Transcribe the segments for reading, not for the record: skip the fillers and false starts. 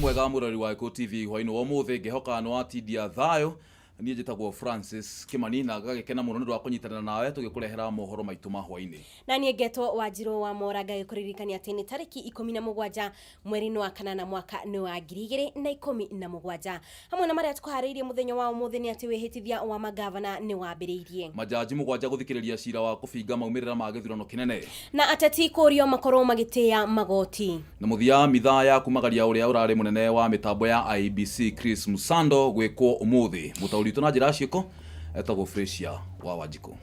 Mwega murori wa Eko TV hwaino wa muthe ngehoka no atidia thayo nie njitagwo Francis Kimani na gagekena muno ndu akunyitana nawe tugikurehera mohoro maitu ma hwaini na nie ngeto Wanjiru wa Moraga gikuririkania ati ni tariki 17 mweri wa kanana mwaka ni wa 2017 hamwe na maria tukuhariirie muthenya wa umuthi ni ati wihitithia wa magavana ni wambiriirie majaji mugwanja guthikiriria cira wa kufinga maumirira ma githurano kinene na ateti kurio makorwo magitia magoti na muthia Mitha ya Kuumagaria uria urari munene wa mitambo ya IBC Musando gwikwo umuthi mutaurito na njira ciiko etagwo Freshia wa Wanjiku.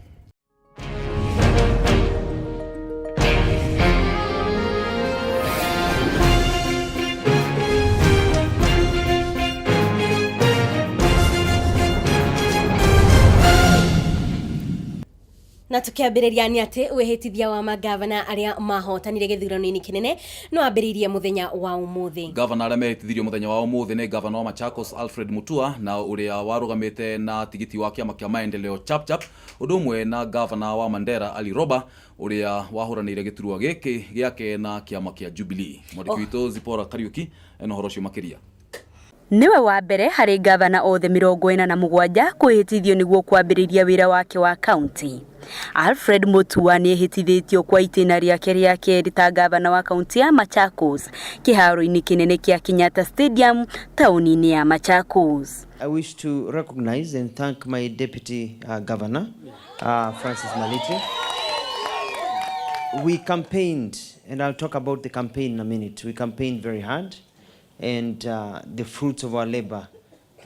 Na tukiambiriria ni ati wihitithia wa magavana aria mahotanire githurano-ini kinene no ambiririe muthenya wa umuthi. Gavana aria mehitithirio muthenya wa umuthi ni gavana wa Machakos Alfred Mutua na uria warugamite na tigiti wa kiama kia maendeleo chap undu umwe na gavana wa Mandera Ali Roba uria wahuranire giturwa giki giake na kiama kia Jubilee. Mwandiki Zipora Kariuki eno horo cio makiria. Niwe wa mbere hari gavana othe 47 kwihitithio niguo kwambiriria wira wake wa county. Alfred Mutua ni ehitithitio kwa itena riake ria keri ta gavana wa county ya Machakos kiharo-ini kinene kia Kenyatta Stadium tauni-ini ya Machakos. I wish to recognize and thank my deputy governor Francis Maliti. We campaigned, and I'll talk about the campaign in a minute. We campaigned very hard, and the fruits of our labor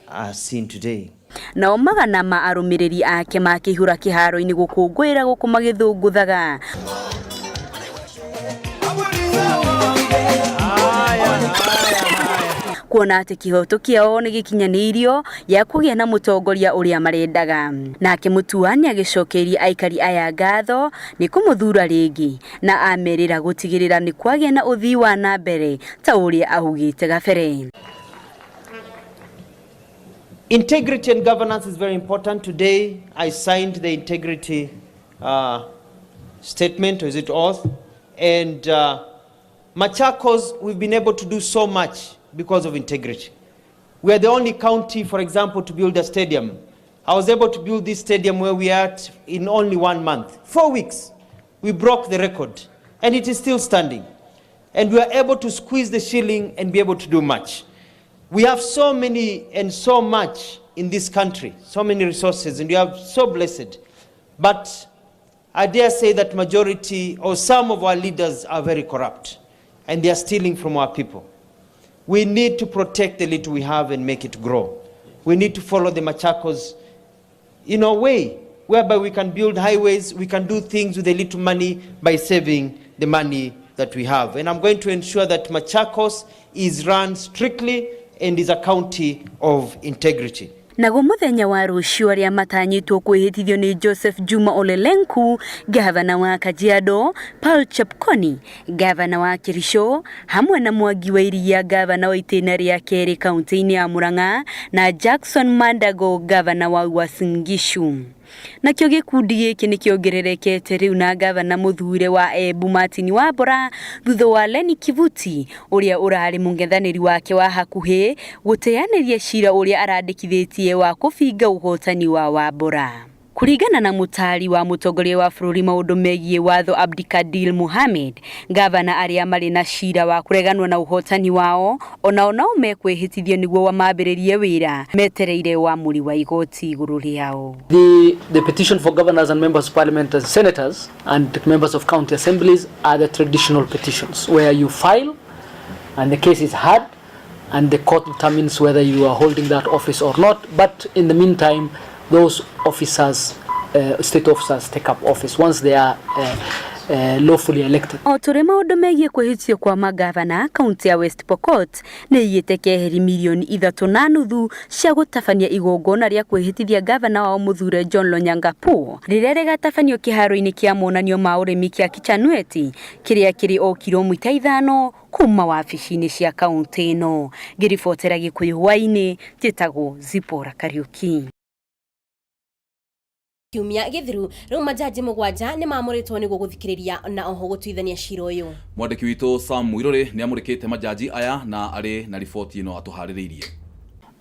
are seen today. Na magana ma arumiriri ake makihura kiharo-ini gukungwira gukumagithunguthaga kuona ati kihoto kiao ni gikinyanirio ya kugia na mutongoria uria marendaga nake Mutua ni agicokeria aikari aya ngatho ni kumuthura ringi na amerira gutigirira ni kwagia na uthii wa na mbere ta uria ahugite gabere. Integrity and governance is very important. Today, I signed the integrity statement, or is it oath? And Machakos, we've been able to do so much because of integrity. We are the only county, for example, to build a stadium. I was able to build this stadium where we are at in only 1 month. 4 weeks, we broke the record, and it is still standing. And we are able to squeeze the shilling and be able to do much. We have so many and so much in this country, so many resources, and we are so blessed. But I dare say that majority or some of our leaders are very corrupt, and they are stealing from our people. We need to protect the little we have and make it grow. We need to follow the Machakos in a way whereby we can build highways, we can do things with a little money by saving the money that we have. And I'm going to ensure that Machakos is run strictly and is a county of integrity. Nago muthenya wa rucio aria matanyitwo kwihitithio ni Joseph Juma Olelenku, gavana wa Kajiado, Paul Chepkoni, gavana wa Kirisho, hamwe na Mwangi wa Iria, gavana wa itena ria keri kaunti-ini ya Murang'a, na Jackson Mandago, gavana wa Uasin Gishu. Na kio gikundi giki ni kiongererekete riu na gavana muthure wa Embu Martin Wambora thutha wa Leni Kivuti uria urari mungethaniri wake wa hakuhi guteaniria cira uria arandikithitie wa kufinga uhotani wa Wambora. Kuringana na mutari wa mutongoria wa bururi maundu megie watho Abdikadir Mohamed, gavana aria mari na cira wa kureganwa na uhotani wao onao no mekwihitithio niguo wa mambiririe wira metereire wa muri wa igoti iguru riao. The petition for governors and members of parliament and senators and members of county assemblies are the traditional petitions where you file and the case is heard and the court determines whether you are holding that office or not, but in the meantime those officers, state officers, take up office once they are lawfully elected. Otore maundu megie kwihitio kwa magavana kaunti ya West Pokot ni yiteke milioni 3.5 cia gutabania igongona ria kwihitithia gavana wa muthure John Lonyangapuo rirere gatabanio kiharo-ini kia monanio ma urimi kia Kichanueti kiria kiri o kilomita 5 kuma wabici-ini cia kaunti ino. Ngiribotera Gikuyu hwaini, njitagwo Zipora Kariuki. kiumia githiru riu majaji mugwanja ni mamuritwo niguo guthikiriria na oho gutuithania cira uyu. Mwandiki witu Sam Mwiruri ni amurikite majaji aya na ari na riboti ino atuhaririirie.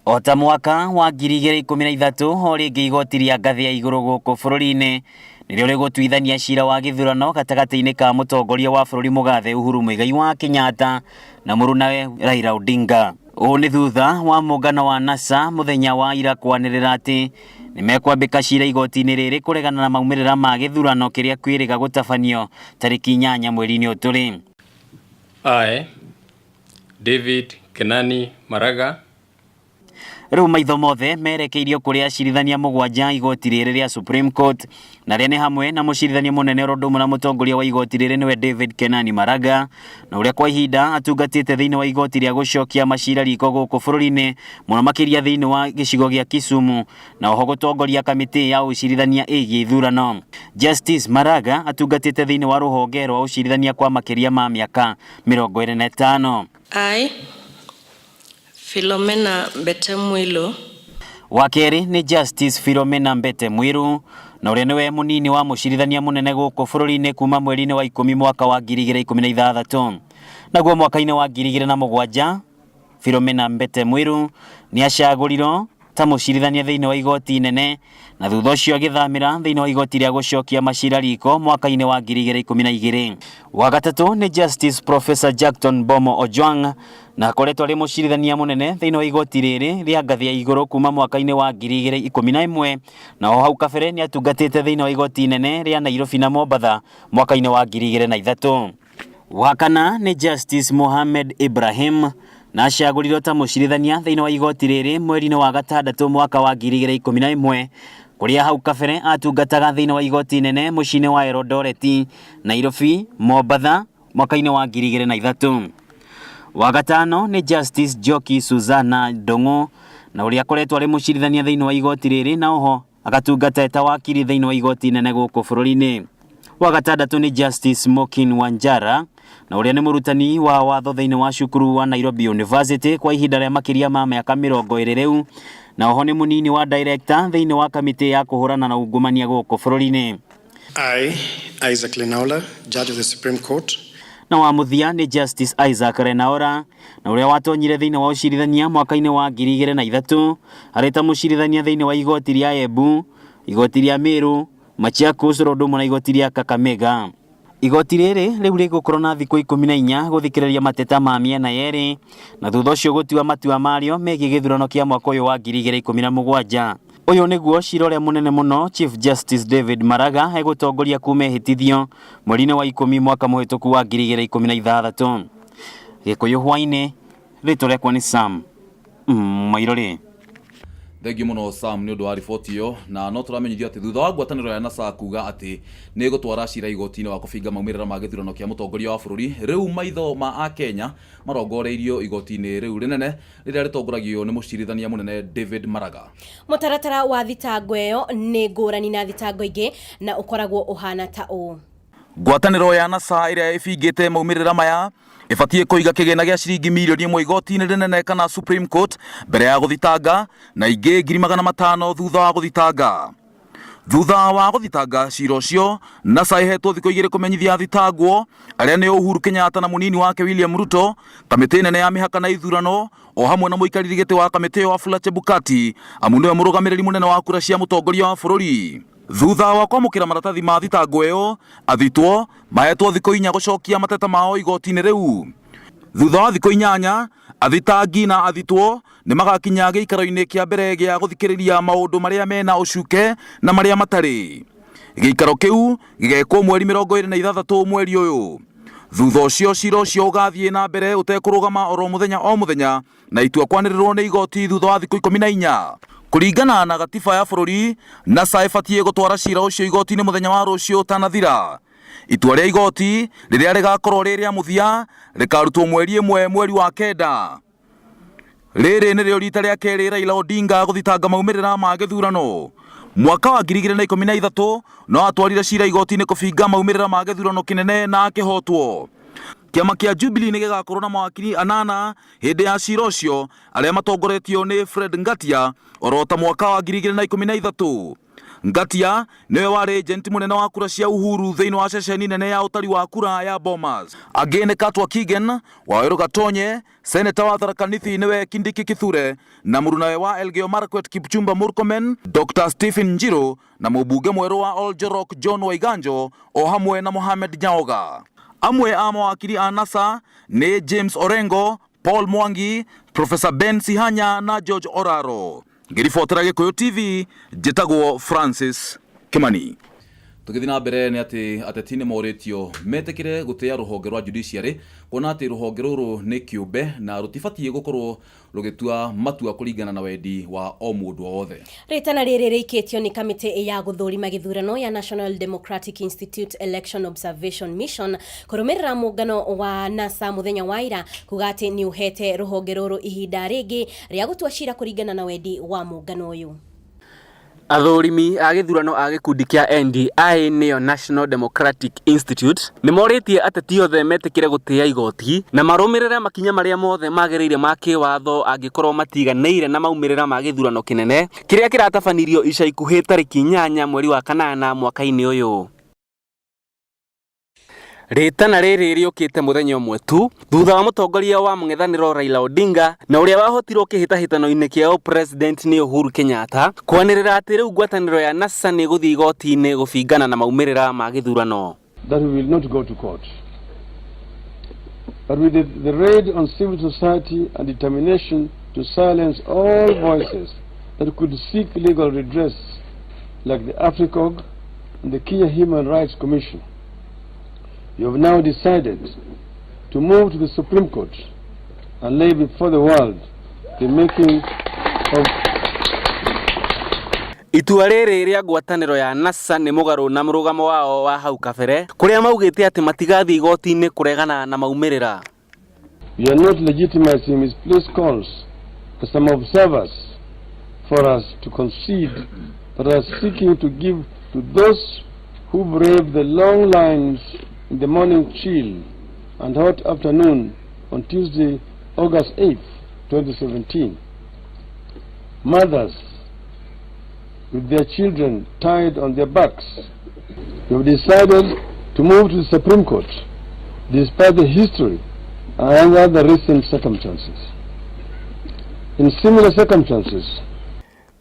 Ota mwaka wa 2013 ho ringi igoti ria ngathi ya iguru guku bururi-ini nirio rigutuithania cira wa githurano gatagati-ini ka mutongoria wa bururi Mugathe Uhuru Muigai wa Kenyatta na murunawe Raila Odinga. Ũũ nĩ thutha wa mũngano wa NASA muthenya wa ira kwanĩrĩra ati nimekwambika cira igoti-ini rĩrĩ kuregana na maumĩrĩra ma gĩthurano kĩrĩa kwĩrĩga gũtabanio tarĩki 8 mweri-inĩ ũtũrĩ. I, David Kenani Maraga, Rĩu maitho mothe merekeirio kũrĩ acirithania mũgwanja igoti rĩrĩ rĩa Supreme Court na rĩa nĩ hamwe na mũcirithania mũnene ũndũ na mũtongoria wa igoti rĩrĩ nĩwe David Kenani Maraga na ũrĩa kwa ihinda atungatĩte thĩinĩ wa igoti rĩa gũcokia macira riko gũkũ bũrũri-inĩ mũno makĩria thĩinĩ wa gĩcigo gĩa Kisumu na oho gũtongoria kamĩtĩ ya ũcirithania ĩgiĩ ithurano. Justice Maraga atungatĩte thĩinĩ wa rũhonge rwa ũcirithania kwa makĩria ma mĩaka 25. Philomena Mbete Mwilu. Wa kerĩ ni Justice Philomena Mbete Mwilu na ũrĩa nĩwe mũnini wa mũcirithania mũnene gũkũ bũrũri-inĩ kuma mweri-inĩ wa 10 mwaka wa 2016. Naguo mwaka-inĩ wa 2007 Philomena Mbete Mwilu ni acagũrirwo ta mũcirithania thĩinĩ wa igoti inene na thutha ũcio agĩthamĩra thĩinĩ wa igoti rĩa gũcokia macira riko mwaka-inĩ wa 2012. Wa gatatũ ni Justice Professor Jackton Bomo Ojwang na akoretwo arĩ mũcirithania mũnene thĩinĩ wa igoti rĩrĩ rĩa ngathĩ ya igũrũ kuma mwaka-inĩ wa 2011 na o hau kabere ni atungatĩte thĩinĩ wa igoti inene rĩa Nairobi na Mombasa mwaka-inĩ wa 2003. Wa kana ni Justice Mohamed Ibrahim na acagũrirwo ta mũcirithania thĩinĩ wa igoti rĩrĩ mweri-inĩ wa gatandatũ mwaka wa 2011 kũrĩa hau kabere atungataga thĩinĩ wa igoti inene mũciĩ-inĩ wa Eldoret, Nairobi, Mombasa mwaka-inĩ wa 2003. Wa gatano ni Justice Joki Suzana Dongo na ũrĩa akoretwo arĩ mũcirithania thĩinĩ wa igoti rĩrĩ na oho agatungata ta wakiri thĩinĩ wa igoti inene gũkũ bũrũri-inĩ. Wa gatandatũ ni Justice Mokin Wanjara na ũrĩa nĩ mũrutani wa watho thĩinĩ wa cukuru wa Nairobi University kwa ihinda rĩa makĩria ma mĩaka 20 rĩu na oho nĩ mũnini wa director thĩinĩ wa kamĩtĩ ya kũhũrana na ungumania gũkũ bũrũri-inĩ. I, Isaac Lenaola, Judge of the Supreme Court. Na wa muthia ni Justice Isaac Lenaola na ũrĩa watonyire thĩinĩ wa ũcirithania mwaka-inĩ wa 2003 arĩ ta mũcirithania thĩinĩ wa igoti rĩa Embu, igoti rĩa Meru, Machakos na igoti rĩa Kakamega. Igoti rĩrĩ rĩu rĩgũkorwo na thikũ 14 gũthikĩrĩria mateta ma mĩena yerĩ na thutha ũcio gũtua matua marĩo megiĩ gĩthurano kĩa mwaka ũyũ wa 2017. Ũyũ nĩguo cira ũrĩa mũnene mũno Chief Justice David Maraga egũtongoria kuma ehĩtithio mweri-inĩ wa 10 mwaka mũhĩtũku wa 2016. Gikuyu hwainĩ rĩtwa rĩakwa nĩ Sam Mwiruri. Thengiũ mũno Sam nĩ ũndũ wa riboti iyo na no tũramenyithio atĩ thutha wa ngwatanĩro ya NASA kuga atĩ nĩ gũtwara cira igoti-inĩ wa kũbinga maumĩrĩra ma gĩthurano kĩa mũtongoria wa bũrũri, rĩu maitho ma Akenya marongoreirio igoti-inĩ rĩu rĩnene rĩrĩa rĩtongoragio nĩ mũcirithania mũnene David Maraga. Mũtaratara wa thitango ĩyo nĩ ngũrani na thitango ingĩ na ũkoragwo ũhana ta ũũ. Ngwatanĩro ya NASA ĩrĩa ĩbingĩte maumĩrĩra maya ĩbatiĩ kũiga kĩgĩna gĩa ciringi mirioni 1 igoti-inĩ rĩnene kana Supreme Court mbere ya gũthitanga na ingĩ 500,000 thutha wa gũthitanga. Thutha wa gũthitanga cira ũcio, NASA ĩhetwo thikũ 2 kũmenyithia athitangwo arĩa nĩ Uhuru Kenyatta na mũnini wake William Ruto, kamĩtĩ nene ya mĩhaka na ithurano o hamwe na mũikarĩri gĩtĩ wa kamĩtĩ ĩyo Wafula Chebukati amu nĩwe mũrũgamĩrĩri mũnene wa kura cia mũtongoria wa bũrũri. Thutha wa kwamũkĩra maratathi ma thitango ĩyo, athitwo mahetwo thikũ 4 gũcokia mateta mao igoti-inĩ rĩu. Thutha wa thikũ 8, athitangi na athitwo nĩ magakinya gĩikaro-inĩ kĩa mbere gĩa gũthikĩrĩria maũndũ marĩa mena ũcuke na marĩa matarĩ. Gĩikaro kĩu gĩgekwo mweri 26 mweri ũyũ. Thutha ũcio cira ũcio ũgathiĩ na mbere ũtekũrũgama oro mũthenya na itua kwanĩrĩrwo nĩ igoti thutha wa thikũ 14. Kũringana na gatiba ya bũrũri, NASA ĩbatiĩ gũtwara cira ũcio igoti-inĩ mũthenya wa rũciũ ũtanathira. Itua rĩa igoti rĩrĩa rĩgakorwo rĩrĩa mũthia rĩkarutwo mweri 1 mweri wa 9. Rĩrĩ nĩrĩo rita rĩa kerĩ Raila Odinga gũthitanga maumĩrĩra ma gĩthurano. Mwaka wa 2013 no atwarire cira igoti-inĩ kũbinga maumĩrĩra ma gĩthurano kĩnene na akĩhotwo. Kĩama kĩa Jubilee nĩ gĩgakorwo na mawakiri 8 hĩndĩ ya cira ũcio arĩa matongoretio nĩ Fred Ngatia oro ta mwaka wa 2013. Ngatia niwe wari agent munene wa kura cia Uhuru thiini wa ceceni nene ya utari wa kura ya Bomas. Agene Katwa Kigen, Waweru Gatonye, Senator wa Tharaka Nithi niwe Kindiki Kithure, na murunawe wa Elgeyo Marakwet Kipchumba Murkomen, Dr. Stephen Njiro, na mubunge mweru wa Oljorok John Waiganjo, o hamwe na Mohamed Nyaoga. Amwe a mawakiri a NASA ni James Orengo, Paul Mwangi, Professor Ben Sihanya na George Oraro. Ngiribotera Gikuyu TV, njĩtagwo Francis Kimani. Tũgĩthiĩ na mbere nĩ atĩ ateti nĩ moretio metekire gũtĩa rũhonge rwa judiciary, kuona atĩ rũhonge rũrũ nĩ kĩũmbe na rũtibatiĩ gũkorwo rũgĩtua matua kũringana na wendi wa o mũndũ wothe. Ritana rĩrĩ rĩikĩtio nĩ kamĩtĩ ya gũthũrima gĩthurano ya National Democratic Institute Election Observation Mission kũrũmĩrĩra mũngano wa NASA mũthenya wa ira, kuga atĩ nĩ ũhete rũhonge rũrũ ihinda rĩngĩ rĩa gũtua cira kũringana na wendi wa mũngano ũyũ. Athũrimi a gĩthurano a gĩkundi kĩa NDI nĩyo National Democratic Institute nĩ morĩtie ateti othe metĩkĩre gũtĩa igoti na marũmĩrĩre makinya marĩa mothe magĩrĩire ma kĩwatho angĩkorwo matiganĩire na maumĩrĩra ma gĩthurano kĩnene kĩrĩa kĩratabanirio ica ikuhĩ tarĩki 8 mweri wa kanana mwaka-inĩ ũyũ. Ritana rĩrĩ rĩũkĩte mũthenya ũmwe tu thutha wa mũtongoria wa mũng'ethanĩro Raila Odinga na ũrĩa wahotirwo kĩhĩtahĩtano-inĩ kĩa president nĩ Uhuru Kenyatta kwanĩrĩra atĩ rĩu ngwatanĩro ya NASA nĩ gũthiĩ igoti-inĩ gũbingana na maumĩrĩra ma gĩthurano. That we will not go to court. But with the raid on civil society and determination to silence all voices that could seek legal redress, like the AFRICOG and the Kenya Human Rights Commission, you have now decided to move to the Supreme Court and lay before the world the making of... Itua rĩrĩ rĩa ngwatanĩro ya NASA nĩ mũgarũ na mũrũgamo wao wa hau kabere kũrĩa maugĩte atĩ matigathiĩ igoti-inĩ kũregana na maumĩrĩra. We are not legitimizing misplaced calls for some observers for us to concede, but are seeking to give to those who brave the long lines in the morning chill and hot afternoon on Tuesday, August 8th, 2017. Mothers with their children tied on their backs have decided to move to the Supreme Court despite the history and other recent circumstances. In similar circumstances,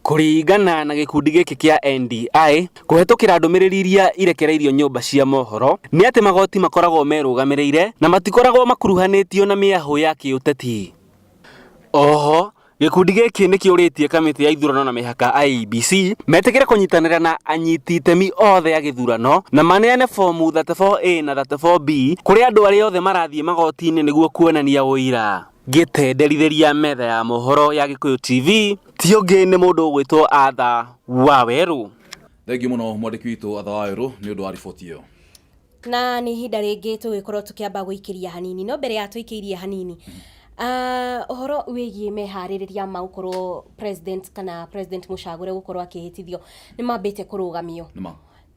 Kũringana na gĩkundi gĩkĩ kĩa NDI kũhetũkĩra ndũmĩrĩri iria irekereirio nyũmba cia mohoro nĩ atĩ magoti makoragwo merũgamĩrĩire na matikoragwo makuruhanĩtio na mĩahũ ya kĩũteti. Oho gĩkundi gĩkĩ nĩ kĩũrĩtie kamĩtĩ ya ithurano na mĩhaka IEBC metĩkĩre kũnyitanĩra na anyiti itemi othe ya gĩthurano na maneane fomu 34A na 34B kũrĩ andũ arĩa othe marathiĩ magoti-inĩ nĩguo kuonania ũira. Gĩtenderithĩria metha ya mohoro ya Gikuyu TV ti ũngĩ nĩ mũndũ ũgwĩtwo Atha Waweru. Thengiũ mũno mwandĩki witũ Atha Waweru nĩ ũndũ wa riboti ĩyo. Na nĩ ihinda rĩngĩ tũgĩkorwo tũkĩamba gũikĩria hanini, no mbere ya tũikĩirie hanini ũhoro wĩgiĩ meharĩrĩria ma gũkorwo president mũcagũre gũkorwo akĩhĩtithio nĩ mambĩte kũrũgamio.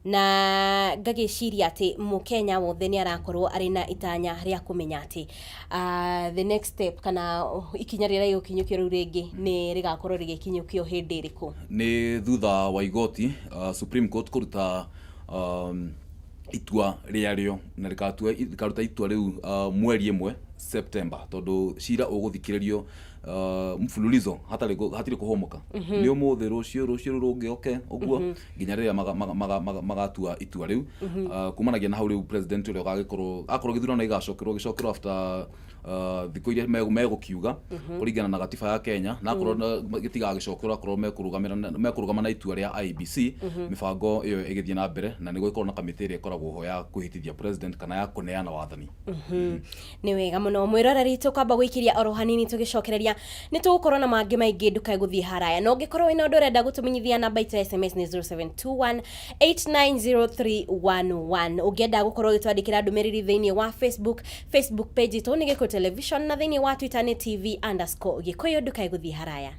Na ngagĩciria atĩ mũkenya wothe nĩ arakorwo arĩ na itanya rĩa kũmenya atĩ the next step kana ikinya rĩrĩa gũkinyũkio rĩu rĩngĩ nĩ rĩgakorwo rĩgĩkinyũkio hĩndĩ ĩrĩkũ. Nĩ thutha wa igoti Supreme Court kũruta itua rĩarĩo na rĩkaruta itua rĩu mweri 1 September, tondũ cira ũgũthikĩrĩrio mfululizo hatarĩ kũhomoka nĩ ũmũthĩ rũciũ rũngĩoke ũguo nginya rĩrĩa magatua itua rĩu kumanagia na hau rĩu president ũrĩa akorwo gĩthurano gĩgacokerwo after thikũ iria megũkiuga kũringana na gatiba ya Kenya, na akorwo gĩtigagĩcokerwo akorwo mekũrũgama na itua rĩa IEBC mĩbango ĩyo ĩgĩthiĩ na mbere na nĩ gũkorwo na kamĩtĩ ĩrĩa ĩkoragwo ho ya kũhĩtithia president kana ya kũneana wathani. Nĩ wega mũno mwĩroreri, tũkwamba gũikĩria oro hanini tũgĩcokereria nĩ tũgũkorwo na mangĩ maingĩ ndukae gũthiĩ haraya. No ũngĩkorwo wĩna ũndũ ũrenda gũtũmenyithia namba itũ ya SMS nĩ 0721890311. Ũngĩenda gũkorwo ũgĩtwandĩkĩra ndũmĩrĩri thĩinĩ wa Facebook page itũ nĩ Gikuyu Television na thĩinĩ wa Twitter nĩ TV_Gikuyu. Ndukae gũthiĩ haraya.